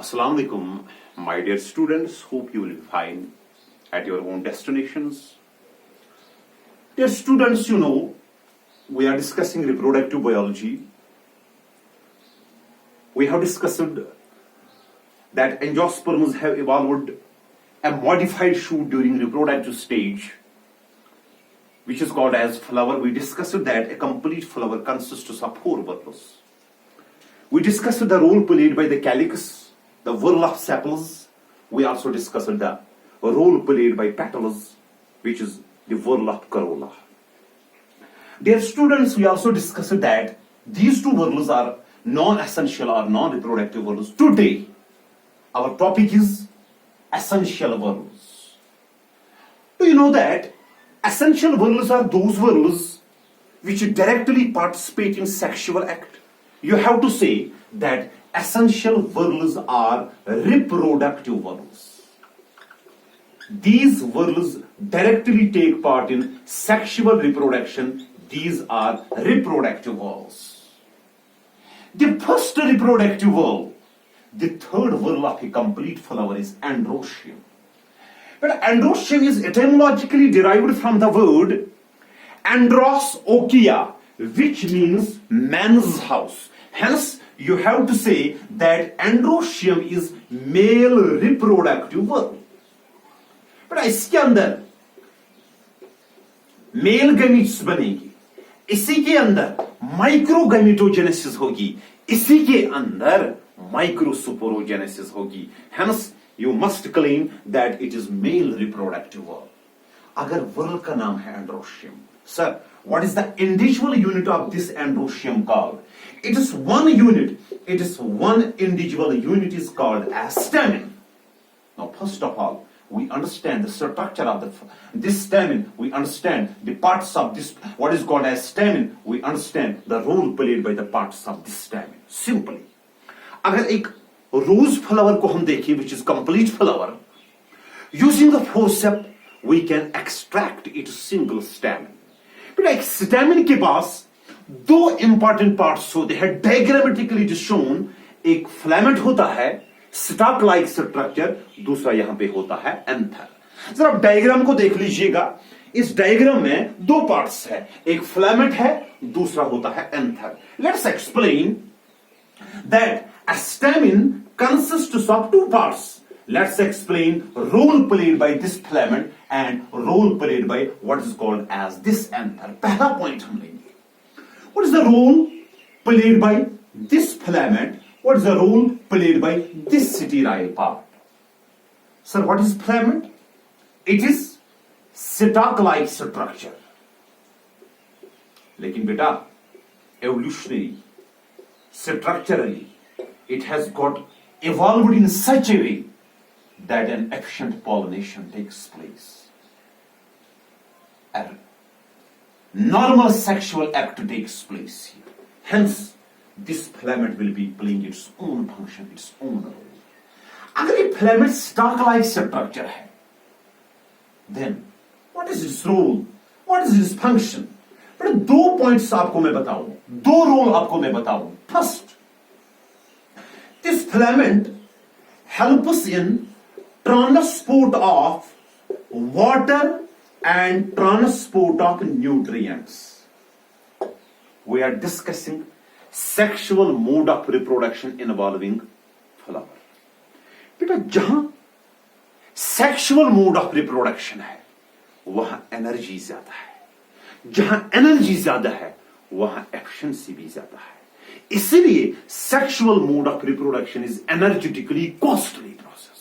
Assalamu alaikum, my dear students. Hope you will be fine at your own destinations. Dear students, we are discussing reproductive biology. We have discussed that angiosperms have evolved a modified shoot during reproductive stage, which is called as flower. We discussed that a complete flower consists of 4 whorls. We discussed the role played by the calyx, the whorl of sepals. We also discussed the role played by petals, which is the whorl of corolla. Dear students, we also discussed that these 2 whorls are non-essential or non-reproductive whorls. Today, our topic is essential whorls. Do you know that essential whorls are those whorls which directly participate in sexual act? You have to say that essential whorls are reproductive whorls. These whorls directly take part in sexual reproduction. These are reproductive whorls. The first reproductive whorl, the 3rd whorl of a complete flower, is Androecium. But Androecium is etymologically derived from the word Androecium, which means man's house. Hence, you have to say that Androecium is male reproductive whorl. But इसके अंदर male gametes बनेंगे, इसी के अंदर माइक्रोगैमेटोजेनेसिस होगी, इसी के अंदर माइक्रोस्पोरोजेनेसिस होगी. Hence, you must claim that it is male reproductive whorl. अगर whorl का नाम है Androecium, sir, what is the individual unit of this Androecium called? It is one unit. It is one individual unit is called as stamen. Now, first of all, we understand the structure of this stamen. We understand the parts of this, what is called as stamen. We understand the role played by the parts of this stamen. Simply, अगर एक rose flower को हम देखें, which is complete flower, using the forceps, we can extract its single stamen. But एक stamen के पास 2 important parts होते हैं. Diagrammatically it is shown. एक filament होता है, स्टॉक लाइक स्ट्रक्चर, दूसरा यहां पे होता है एंथर. जरा आप डायग्राम को देख लीजिएगा. इस डायग्राम में 2 पार्ट्स है, एक फिलामेंट है, दूसरा होता है anther. Let's explain that a stamen consists of 2 parts. Let's explain role played by this filament and role played by what is called as this anther. पहला पॉइंट हम लेंगे. What is the role played by this filament? What is the role played by this sterile part? Sir, what is filament? It is stalk-like structure. लेकिन बेटा, evolutionary, structurally, it has got evolved in such a way that an efficient pollination takes place. A normal sexual act takes place here. Hence, this filament will be playing its own function, its own role. अगर ये filament stalk-like structure है, then what is its role? What is its function? बड़े 2 points आपको मैं बताऊं, 2 role आपको मैं बताऊं. First, this filament helps in transport of water and transport of nutrients. We are discussing sexual mode of reproduction involving flower. बेटा, जहां sexual mode of reproduction है, वहां एनर्जी ज्यादा है. जहां एनर्जी ज्यादा है, वहां एफिशिएंसी भी ज्यादा है. इसलिए sexual mode of reproduction is energetically costly process.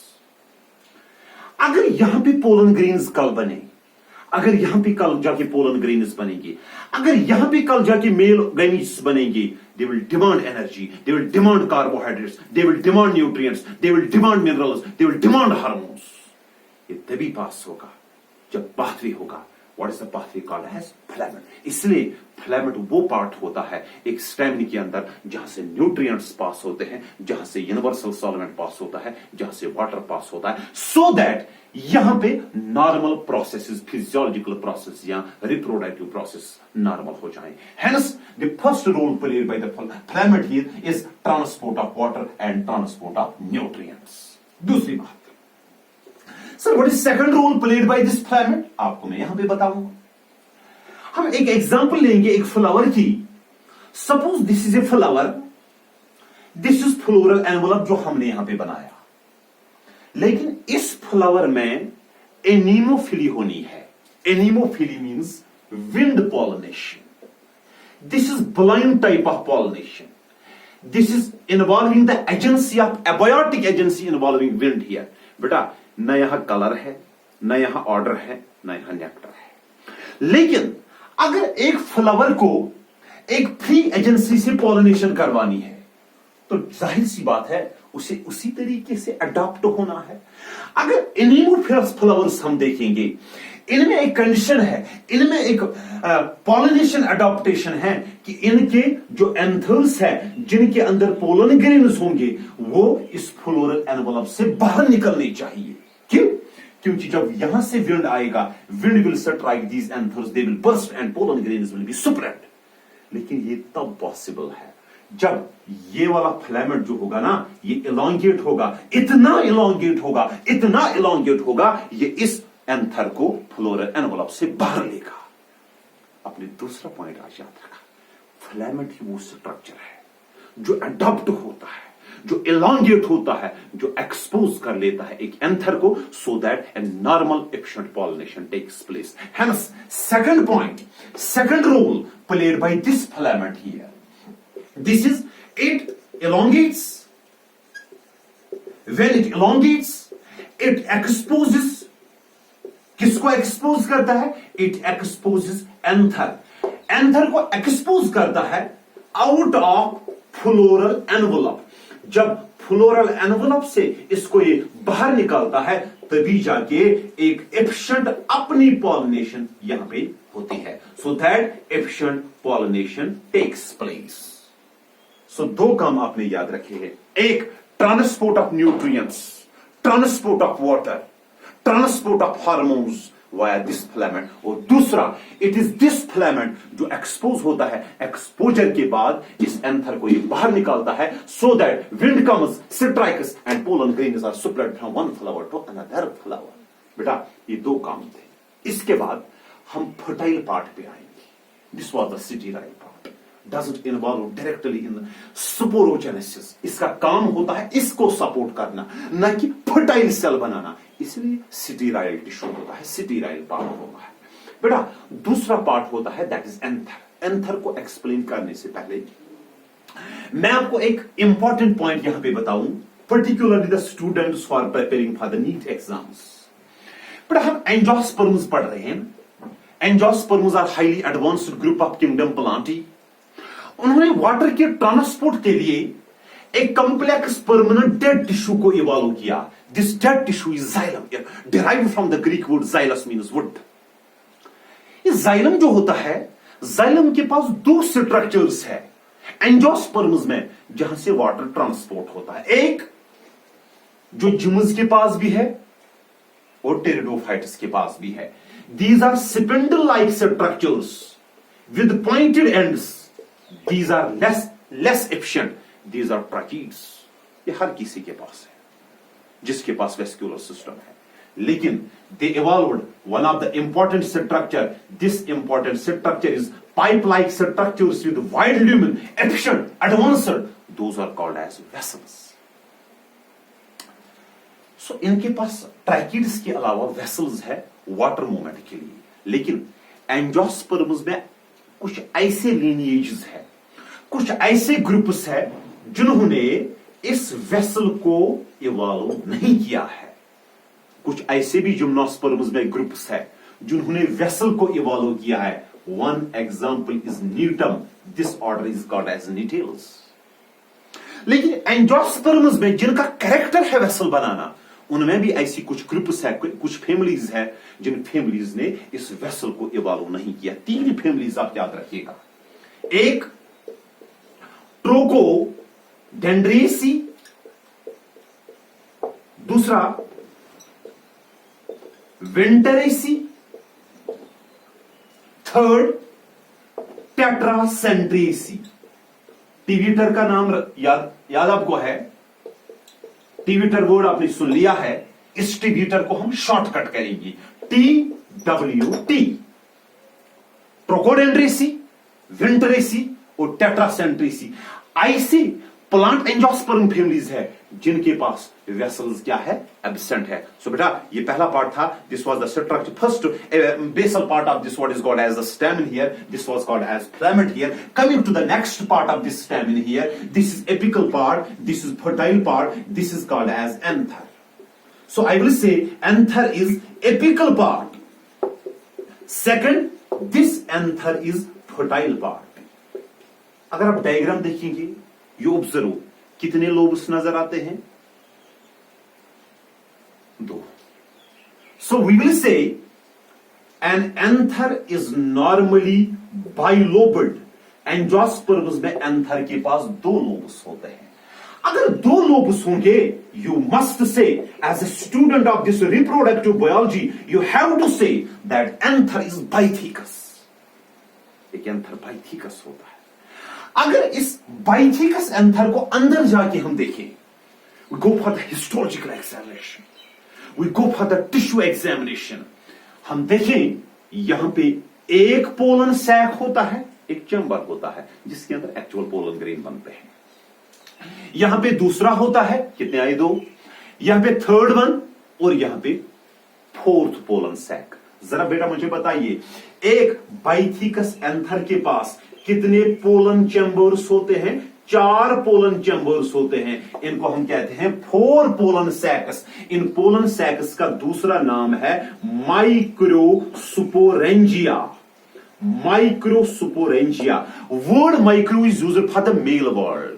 अगर यहां पे पोलन ग्रेन्स कल बने, अगर यहां पे कल जाके पोलन ग्रेन्स बनेंगे, अगर यहां पे कल जाके मेल गैमीट्स बनेंगे, they will demand energy, they will demand carbohydrates, they will demand nutrients, they will demand minerals, they will demand hormones. ये तभी पास होगा जब पाथवे होगा What is the pathway called as filament? इसलिए फिलामेंट वो part होता है एक स्टेम के अंदर जहां से न्यूट्रिएंट्स पास होते हैं, जहां से यूनिवर्सल सॉल्वेंट पास होता है, जहां से वाटर पास होता है, सो दैट यहां पे नॉर्मल प्रोसेसेस, फिजियोलॉजिकल प्रोसेस या रिप्रोडक्टिव प्रोसेस नॉर्मल हो जाए. Hence, the first role played by the filament here is transport of water and transport of nutrients. दूसरी बात, sir what is second role played by this filament? आपको मैं यहां पे बताऊंगा. हम एक एग्जांपल लेंगे एक फ्लावर की. Suppose this is a flower, this is floral envelope जो हमने यहां पे बनाया, लेकिन इस फ्लावर में एनीमोफिली होनी है. Anemophily means wind pollination. This is blind type of pollination. This is involving the agency of abiotic agency involving wind here. बेटा न यहां कलर है, न यहां ऑर्डर है, न यहां नेक्टर है. लेकिन अगर एक फ्लावर को एक फ्री एजेंसी से पॉलिनेशन करवानी है तो जाहिर सी बात है उसे उसी तरीके से अडॉप्ट होना है. अगर एनीमोफिलस फ्लावर्स हम देखेंगे, इनमें एक कंडीशन है, इनमें एक पॉलिनेशन अडॉप्टेशन है कि इनके जो एंथर्स है, जिनके अंदर पोलन ग्रेन्स होंगे, वो इस फ्लोरल एनवलप से बाहर निकलने चाहिए. क्यों? क्योंकि जब यहां से विंड आएगा, wind will strike these anthers, they will burst and pollen grains will be spread. लेकिन ये तब पॉसिबल है जब ये वाला फिलामेंट जो होगा ना, ये इलोंगेट होगा, इतना इलोंगेट होगा, इतना इलोंगेट होगा, ये इस एंथर को फ्लोरल एनवलप से बाहर लेगा. अपने दूसरा पॉइंट आज याद रखा, फिलामेंट ही वो स्ट्रक्चर है जो अडॉप्ट होता है, जो इलोंगेट होता है, जो एक्सपोज कर लेता है एक एंथर को, so that a normal efficient pollination takes place. Hence second point, second role played by this filament here, this is it elongates. When it elongates, it exposes. किसको एक्सपोज करता है? It exposes anther. एंथर को expose करता है out of floral envelope. जब floral envelope से इसको ये बाहर निकालता है, तभी जाके एक एफिशिएंट अपनी पॉलिनेशन यहां पे होती है. So that efficient pollination takes place. So दो काम आपने याद रखे हैं. एक, transport of nutrients, transport of water, transport of hormones via this filament. और दूसरा, इट इज दिस फिलामेंट जो एक्सपोज होता है, एक्सपोजर के बाद इस एंथर को ये बाहर निकालता है, so that wind comes, strikes and pollen grains are spread from one flower to another flower. बेटा ये दो काम थे. इसके बाद हम फर्टाइल पार्ट पे आएंगे. This was the sterile part. Doesn't involve directly in sporogenesis. इसका काम होता है इसको सपोर्ट करना, न कि फर्टाइल सेल बनाना. इसलिए सिटीराइल टिश्यू होता है, सिटीराइल पार्ट होता है. बेटा दूसरा पार्ट होता है दैट इज एंथर. एंथर को एक्सप्लेन करने से पहले मैं आपको एक इंपॉर्टेंट पॉइंट यहां पे बताऊं, particularly the students for preparing for the NEET exams. बेटा हम एंजियोस्पर्म्स पढ़ रहे हैं. Angiosperms are highly advanced group of kingdom Plantae. उन्होंने वाटर के ट्रांसपोर्ट के लिए एक कॉम्प्लेक्स परमानेंट डेड टिश्यू को इवॉल्व किया. This dead tissue is xylem, derived from the Greek word xylos means wood. ये जाइलम जो होता है, जाइलम के पास दो स्ट्रक्चर्स है एंजियोस्पर्म्स में जहां से वाटर ट्रांसपोर्ट होता है. एक जो जिम्स के पास भी है और टेरिडोफाइट्स के पास भी है. These are spindle like structures with pointed ends. These are less efficient. These are tracheids. ये हर किसी के पास है जिसके पास वेस्कुलर सिस्टम है. लेकिन they evolved one of the important structure. This important structure is pipe-like structures with wide lumen, efficient, advanced. Those are called as vessels. So इनके पास tracheids के अलावा वेसल्स है वाटर मूवमेंट के लिए. लेकिन एंजियोस्पर्म्स में कुछ ऐसे लीनिएजेस है, कुछ ऐसे ग्रुप्स है जिन्होंने इस वेसल को इवॉल्व नहीं किया है. कुछ ऐसे भी जिम्नोस्पर्म्स में ग्रुप्स है जिन्होंने वेसल को इवॉल्व किया है. One example is Gnetum. This order is called as Gnetales. लेकिन एंजियोस्पर्म्स में जिनका कैरेक्टर है वेसल बनाना, उनमें भी ऐसी कुछ ग्रुप्स है, कुछ फैमिलीज है जिन फैमिलीज ने इस वेसल को इवॉल्व नहीं किया। 3 फैमिलीज आप याद रखिएगा, एक ट्रोकोडेंड्रेसी, दूसरा वेंटरेसी, थर्ड टेट्रासेंट्रेसी। टीवीटर का नाम याद आपको है, टीवीटर वर्ड आपने सुन लिया है, इस टीवीटर को हम शॉर्टकट करेंगे TWT। ट्रोकोडेंड्रेसी, विंटरेसी और टेट्रासेंट्रेसी ऐसी प्लांट एंजियोस्पर्म फैमिलीज है जिनके पास वेसल्स क्या है, एब्सेंट है। सो बेटा ये पहला पार्ट था, this was the structure, first basal part of this what is called as the stamen here, this was called as filament here. Coming to the next part of this stamen here, this is apical part, this is fertile part, this is called as anther. So I will say anther is apical part. Second, this anther is fertile part. अगर आप diagram देखेंगे, you observe कितने lobes नजर आते हैं, 2। So we will say an anther is normally bilobed. Angiosperms में anther के पास 2 लोब्स होते हैं। अगर 2 लोब्स होंगे, you must say as a student of this reproductive biology, you have to say that anther is bithecous. एक anther बाइथिकस होता है। अगर इस बाइथिकस एंथर को अंदर जाके हम देखें, we go for the histological examination, we go for the tissue examination, हम देखें यहां पे एक पोलन सैक होता है, एक चैम्बर होता है जिसके अंदर एक्चुअल पोलन ग्रेन बनते हैं। यहां पे दूसरा होता है, कितने आए, 2, यहां पे थर्ड वन और यहां पे 4th पोलन सैक। जरा बेटा मुझे बताइए, एक बाइथिकस एंथर के पास कितने पोलन चैम्बर्स होते हैं? 4 पोलन चैम्बर्स होते हैं। इनको हम कहते हैं 4 पोलन सैक्स। इन पोलन सैक्स का दूसरा नाम है microsporangia. Microsporangia. Word micro is used for the male world.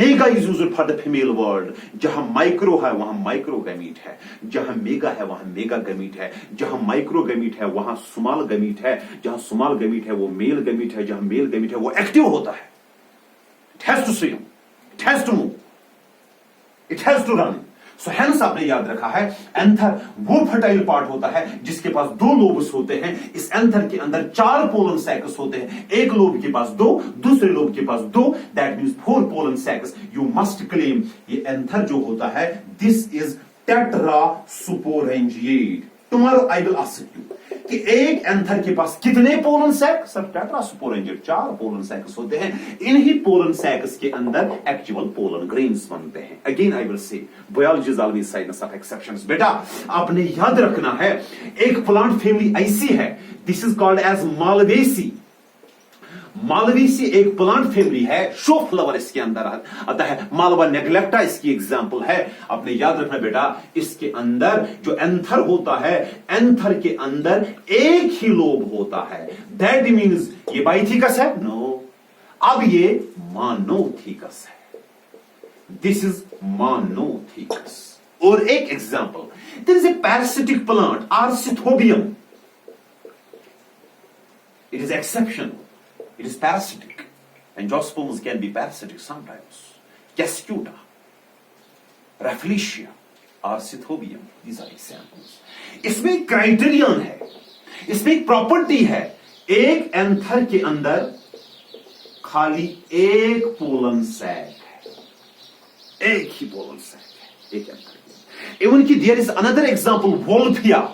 Mega is used for the female world. जहां माइक्रो है वहां माइक्रोगैमीट है, जहां मेगा है वहां मेगा गैमीट है, जहां माइक्रोगैमीट है वहां स्मॉल गैमीट है, जहां स्मॉल गैमीट है वो मेल गैमीट है, जहां मेल गैमीट है वो एक्टिव होता है। It has to swim, it has to move, it has to run. So hence आपने याद रखा है एंथर वो फर्टाइल पार्ट होता है जिसके पास 2 लोब्स होते हैं। इस एंथर के अंदर 4 पोलन सैकस होते हैं, एक लोब के पास 2, दूसरे लोब के पास 2, that means 4 pollen sacs. You must claim ये एंथर जो होता है, this is tetrasporangiate. Tomorrow I will ask you कि एक एंथर के पास कितने pollen sac? Sir tetrasporangiate, 4 pollen sacs होते हैं। इन्हीं पोलन सैक्स के अंदर एक्चुअल पोलन ग्रेन्स बनते हैं। अगेन आई विल से biology is always science of exceptions. बेटा आपने याद रखना है, एक प्लांट फैमिली ऐसी है, this is called as Malvaceae. Malvaceae एक प्लांट फैमिली है, शो फ्लावर इसके अंदर आता है। मालवा नेग्लेक्टा इसकी एग्जांपल है। आपने याद रखना बेटा, इसके अंदर जो एंथर होता है, एंथर के अंदर एक ही लोब होता है। दैट मीन्स ये बाइथिकस है? नो, अब ये मोनोथिकस है। This is monothecous. और एक example, there is a parasitic plant Arceuthobium. It is exceptional. It is parasitic. Angiosperms can be parasitic sometimes. Cascuta, Rafflesia, Arcithobium. These are examples. इसमें एक criterion है, इसमें एक प्रॉपर्टी है। एक एंथर के अंदर खाली एक पोलन सैक है, एक ही पोलन सैक है एक एंथर के। इवन की there is another example, Wolffia.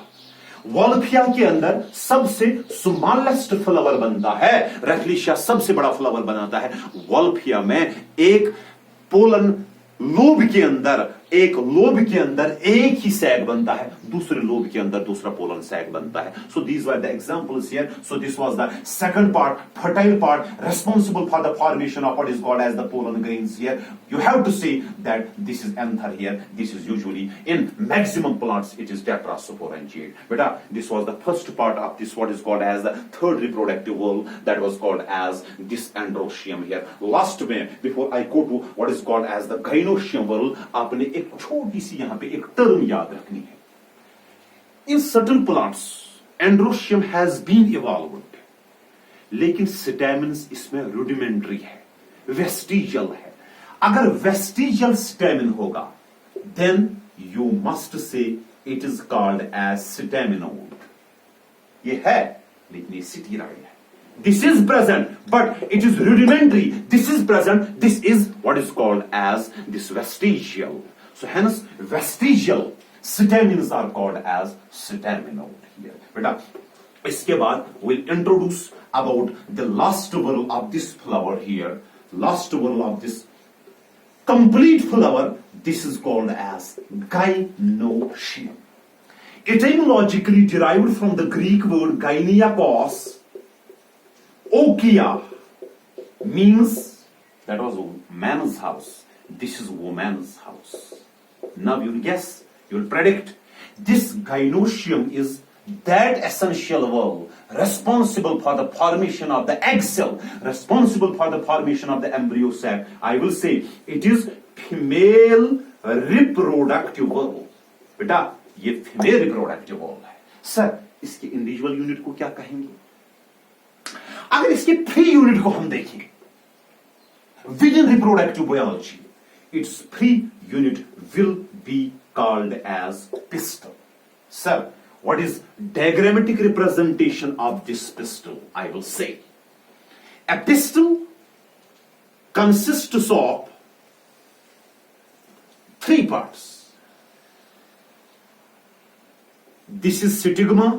Wolffia के अंदर सबसे स्मॉलेस्ट फ्लावर बनता है, रैफलिशिया सबसे बड़ा फ्लावर बनाता है। वॉल्फिया में एक पोलन लोब के अंदर, एक लोब के अंदर एक ही सैक बनता है, दूसरे लोब के अंदर दूसरा पोलन सैक बनता है। So these were the examples here. So this was the second part, fertile part, responsible for the formation of what is called as the pollen grains here. You have to say that this is anther here. This is usually in maximum plants it is tetrasporangiate. Beta, this was the first part of this what is called as the third reproductive world, that was called as this Androecium here. Last में before I go to what is called as the Gynoecium world, आपने एक छोटी सी यहां पे एक term याद रखनी है. In certain plants androecium has been evolved, लेकिन स्टेमिन्स इसमें रुडिमेंट्री है, वेस्टिजियल है. अगर वेस्टिजियल स्टेमिन होगा then you must say it is called as staminode. ये है लेकिन ये स्टेराइड है. This is present, but it is rudimentary. This is present. This is what is called as this vestigial. So hence vestigial stamens are called as staminode here. Beta, इसके बाद we'll introduce about the last whorl of this flower here. Last whorl of this complete flower. This is called as gynoecium. Etymologically derived from the Greek word gyniakos. Okia means that was man's house. This is woman's house. Now you'll guess, you'll predict. This gynoecium is that essential whorl responsible for the formation of the egg cell, responsible for the formation of the embryo sac. I will say it is female reproductive whorl. बेटा ये female reproductive whorl है. Sir इसके individual unit को क्या कहेंगे? अगर इसके free unit को हम देखें with in reproductive biology, it's free unit will be called as pistil. Sir what is diagrammatic representation of this pistil? I will say a pistil consists of three parts. This is stigma,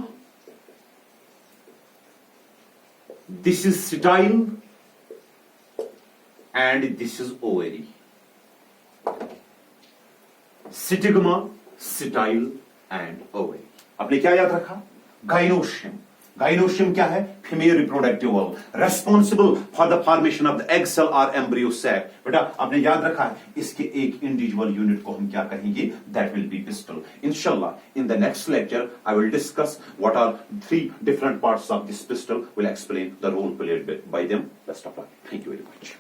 this is style, and this is ovary. Stigma, style and ovary. आपने क्या याद रखा? Gynoecium. Gynoecium क्या है? Female reproductive whorl, responsible for the formation of the egg cell or embryo sac. बेटा आपने याद रखा है इसके एक इंडिविजुअल यूनिट को हम क्या कहेंगे? That will be pistil. Inshallah, in the next lecture, I will discuss what are three different parts of this pistil. Will explain the role played by them. Best of luck. Thank you very much.